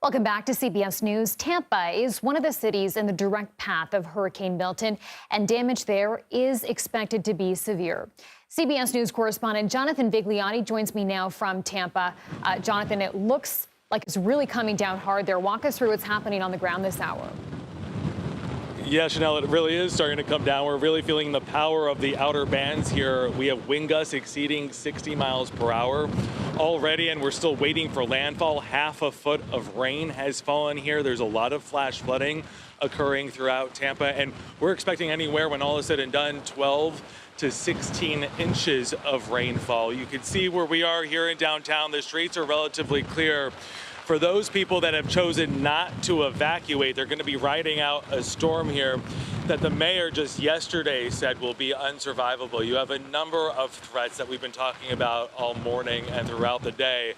Welcome back to CBS News. Tampa is one of the cities in the direct path of Hurricane Milton, and damage there is expected to be severe. CBS News correspondent Jonathan Vigliotti joins me now from Tampa. Jonathan, it looks like it's really coming down hard there. Walk us through what's happening on the ground this hour. Yeah, Chanel, it really is starting to come down. We're really feeling the power of the outer bands here. We have wind gusts exceeding 60 miles per hour already, and we're still waiting for landfall. Half a foot of rain has fallen here. There's a lot of flash flooding occurring throughout Tampa, and we're expecting anywhere, when all is said and done, 12 to 16 inches of rainfall. You can see where we are here in downtown. The streets are relatively clear. For those people that have chosen not to evacuate, they're going to be riding out a storm here that the mayor just yesterday said will be unsurvivable. You have a number of threats that we've been talking about all morning and throughout the day.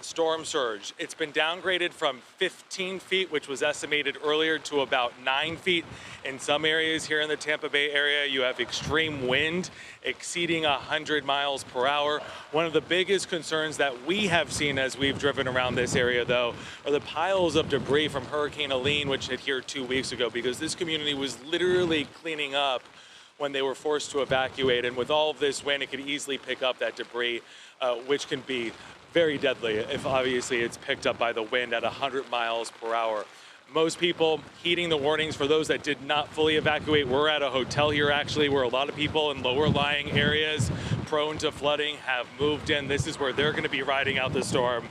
Storm surge. It's been downgraded from 15 feet, which was estimated earlier, to about 9 feet. In some areas here in the Tampa Bay area, you have extreme wind exceeding 100 miles per hour. One of the biggest concerns that we have seen as we've driven around this area, though, are the piles of debris from Hurricane Milton, which hit here 2 weeks ago, because this community was literally cleaning up when they were forced to evacuate. And with all of this wind, it could easily pick up that debris, which can be very deadly if obviously it's picked up by the wind at 100 miles per hour. Most people heeding the warnings. For those that did not fully evacuate, we're at a hotel here actually where a lot of people in lower lying areas prone to flooding have moved in. This is where they're going to be riding out the storm.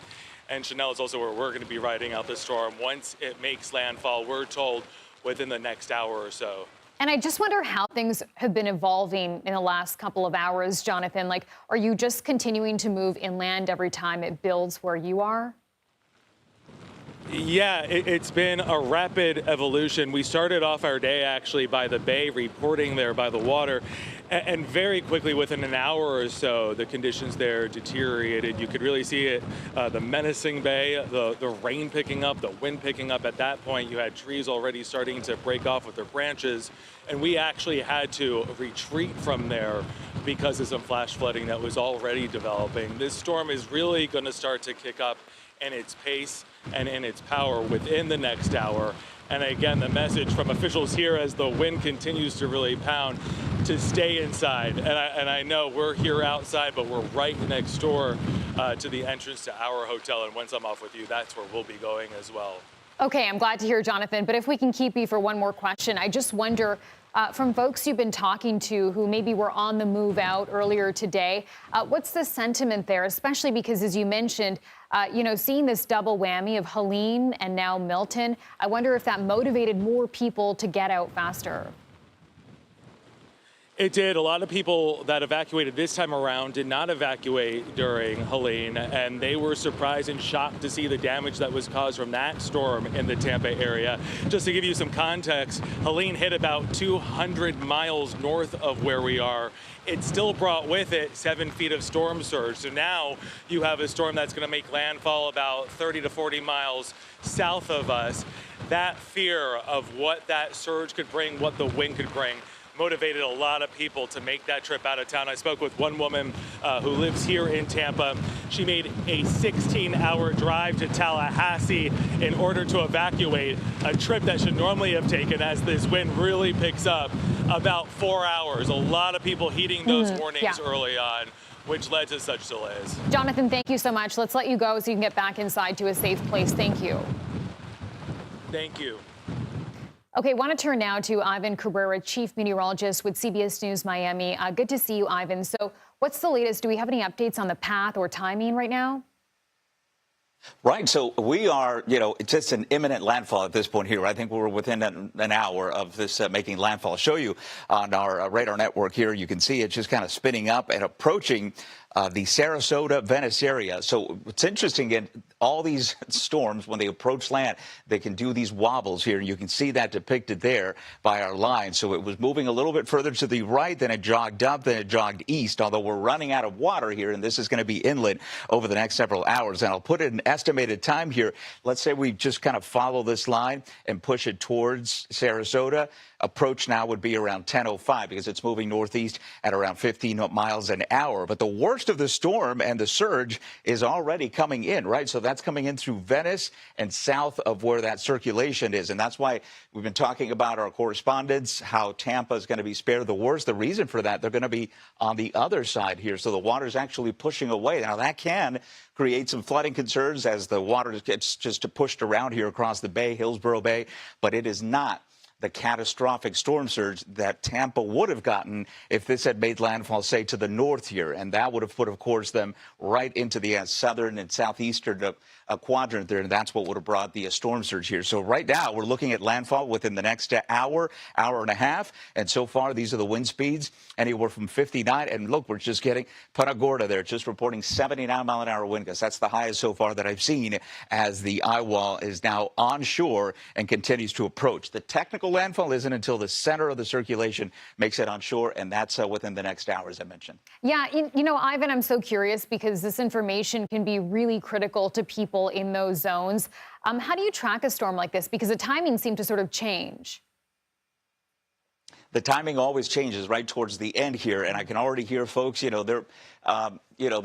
And Chanel is also where we're going to be riding out the storm once it makes landfall, we're told, within the next hour or so. And I just wonder how things have been evolving in the last couple of hours, Jonathan. Like, are you just continuing to move inland every time it builds where you are? Yeah, it's been a rapid evolution. We started off our day actually by the bay, reporting there by the water, and very quickly, within an hour or so, the conditions there deteriorated. You could really see it, the menacing bay, the rain picking up, the wind picking up. At that point, you had trees already starting to break off with their branches, and we actually had to retreat from there because of some flash flooding that was already developing. This storm is really going to start to kick up in its pace and in its power within the next hour. And again, the message from officials here as the wind continues to really pound, to stay inside. And I know we're here outside, but we're right next door to the entrance to our hotel. And once I'm off with you, that's where we'll be going as well. Okay, I'm glad to hear, Jonathan. But if we can keep you for one more question, I just wonder, from folks you've been talking to who maybe were on the move out earlier today, what's the sentiment there, especially because, as you mentioned, seeing this double whammy of Helene and now Milton, I wonder if that motivated more people to get out faster. It did. A lot of people that evacuated this time around did not evacuate during Helene, and they were surprised and shocked to see the damage that was caused from that storm in the Tampa area. Just to give you some context, Helene hit about 200 miles north of where we are. It still brought with it 7 feet of storm surge. So now you have a storm that's going to make landfall about 30 to 40 miles south of us. That fear of what that surge could bring, what the wind could bring, motivated a lot of people to make that trip out of town. I spoke with one woman who lives here in Tampa. She made a 16-hour drive to Tallahassee in order to evacuate, a trip that should normally have taken, as this wind really picks up, about 4 hours. A lot of people heeding those warnings early on, which led to such delays. Jonathan, thank you so much. Let's let you go so you can get back inside to a safe place. Thank you. Thank you. Okay, I want to turn now to Ivan Cabrera, chief meteorologist with CBS News Miami. Good to see you, Ivan. So what's the latest? Do we have any updates on the path or timing right now? Right. So we are, it's just an imminent landfall at this point here. I think we're within an hour of this making landfall. I'll show you on our radar network here. You can see it's just kind of spinning up and approaching the Sarasota, Venice area. So what's interesting, in all these storms, when they approach land, they can do these wobbles here. You can see that depicted there by our line. So it was moving a little bit further to the right, then it jogged up, then it jogged east, although we're running out of water here, and this is going to be inland over the next several hours. And I'll put an estimated time here. Let's say we just kind of follow this line and push it towards Sarasota. Approach now would be around 10:05 because it's moving northeast at around 15 miles an hour. But the worst worst of the storm and the surge is already coming in, right? So that's coming in through Venice and south of where that circulation is. And that's why we've been talking about our correspondents, how Tampa is going to be spared the worst. The reason for that, they're going to be on the other side here. So the water's actually pushing away. Now, that can create some flooding concerns as the water gets just pushed around here across the bay, Hillsborough Bay, but it is not the catastrophic storm surge that Tampa would have gotten if this had made landfall, say, to the north here. And that would have put, of course, them right into the southern and southeastern quadrant there. And that's what would have brought the storm surge here. So right now, we're looking at landfall within the next hour, hour and a half. And so far, these are the wind speeds, anywhere from 59. And look, we're just getting Punta Gorda there, just reporting 79-mile-an-hour wind gusts. That's the highest so far that I've seen as the eye wall is now onshore and continues to approach. The technical landfall isn't until the center of the circulation makes it onshore, and that's within the next hour, as I mentioned. Yeah, you know, Ivan, I'm so curious because this information can be really critical to people in those zones. How do you track a storm like this? Because the timing seemed to sort of change. The timing always changes right towards the end here, and I can already hear folks, they're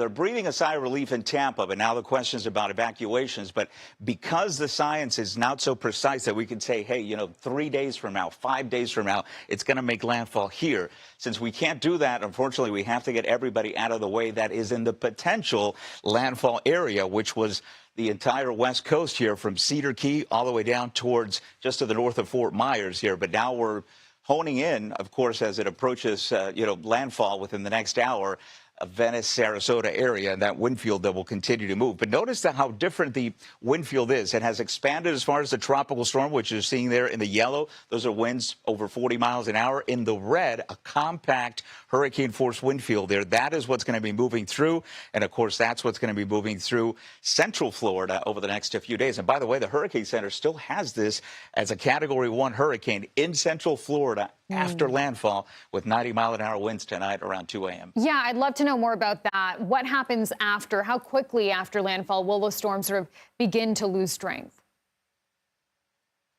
breathing a sigh of relief in Tampa, but now the question is about evacuations. But because the science is not so precise that we can say, hey, 3 days from now, 5 days from now, it's going to make landfall here. Since we can't do that, unfortunately, we have to get everybody out of the way that is in the potential landfall area, which was the entire west coast here from Cedar Key all the way down towards just to the north of Fort Myers here. But now we're honing in, of course, as it approaches, landfall within the next hour, Venice, Sarasota area, and that wind field that will continue to move. But notice how different the wind field is. It has expanded as far as the tropical storm, which you're seeing there in the yellow. Those are winds over 40 miles an hour. In the red, a compact hurricane force wind field there. That is what's going to be moving through. And of course, that's what's going to be moving through central Florida over the next few days. And by the way, the Hurricane Center still has this as a Category 1 hurricane in central Florida after landfall with 90-mile-an-hour winds tonight around 2 a.m. Yeah, I'd love to know more about that. What happens after? How quickly after landfall will the storm sort of begin to lose strength?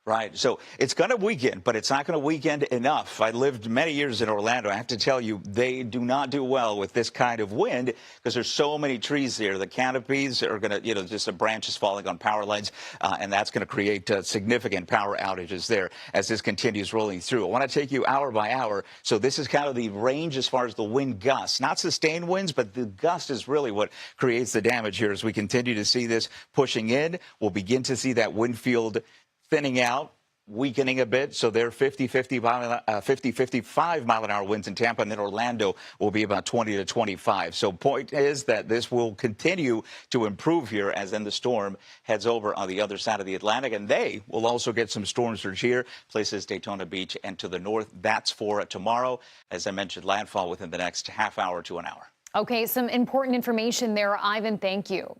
Right. So it's going to weaken, but it's not going to weaken enough. I lived many years in Orlando. I have to tell you, they do not do well with this kind of wind because there's so many trees there. The canopies are going to, just the branches falling on power lines, and that's going to create significant power outages there as this continues rolling through. I want to take you hour by hour. So this is kind of the range as far as the wind gusts, not sustained winds, but the gust is really what creates the damage here. As we continue to see this pushing in, we'll begin to see that wind field thinning out, weakening a bit. So they're 55 mile an hour winds in Tampa, and then Orlando will be about 20 to 25. So point is that this will continue to improve here as then the storm heads over on the other side of the Atlantic, and they will also get some storm surge here, places Daytona Beach and to the north. That's for tomorrow. As I mentioned, landfall within the next half hour to an hour. Okay, some important information there, Ivan. Thank you.